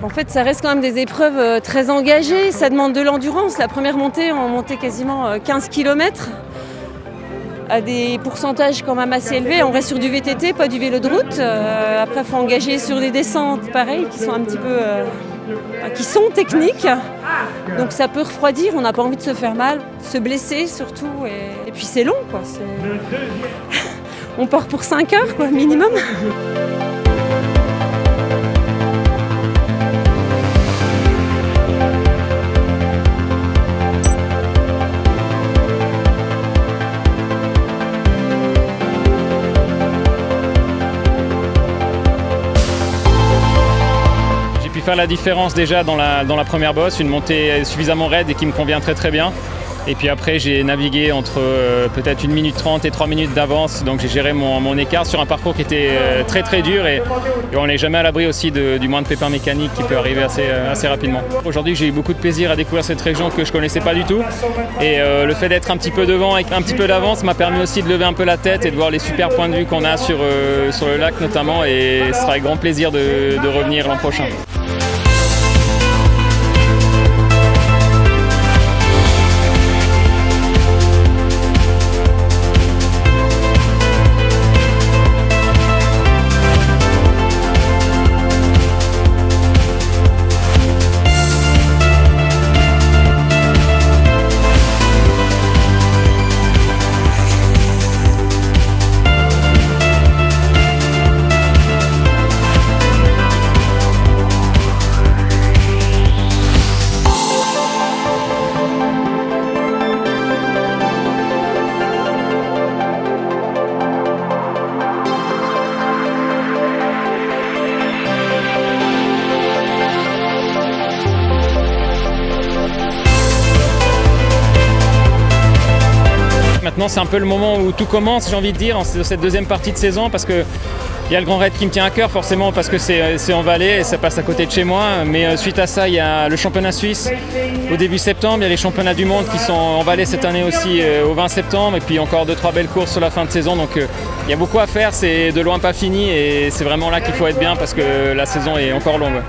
En fait, ça reste quand même des épreuves très engagées, ça demande de l'endurance. La première montée, on montait quasiment 15 km à des pourcentages quand même assez élevés. On reste sur du VTT, pas du vélo de route. Après, il faut engager sur des descentes, pareil, qui sont un petit peu... qui sont techniques. Donc ça peut refroidir, on n'a pas envie de se faire mal, se blesser surtout. Et puis c'est long, quoi. On part pour 5 heures, quoi, minimum. Faire la différence déjà dans la première bosse, une montée suffisamment raide et qui me convient très très bien. Et puis après j'ai navigué entre peut-être 1 minute 30 et 3 minutes d'avance, donc j'ai géré mon écart sur un parcours qui était très très dur et on n'est jamais à l'abri aussi du moins de pépins mécaniques qui peut arriver assez rapidement. Aujourd'hui j'ai eu beaucoup de plaisir à découvrir cette région que je ne connaissais pas du tout et le fait d'être un petit peu devant avec un petit peu d'avance m'a permis aussi de lever un peu la tête et de voir les super points de vue qu'on a sur le lac notamment, et ce sera avec grand plaisir de revenir l'an prochain. Maintenant c'est un peu le moment où tout commence, j'ai envie de dire, dans cette deuxième partie de saison, parce qu'il y a le Grand Raid qui me tient à cœur forcément parce que c'est en Valais et ça passe à côté de chez moi. Mais suite à ça, il y a le championnat suisse au début septembre, il y a les championnats du monde qui sont en Valais cette année aussi au 20 septembre, et puis encore 2-3 belles courses sur la fin de saison. Donc il y a beaucoup à faire, c'est de loin pas fini et c'est vraiment là qu'il faut être bien parce que la saison est encore longue.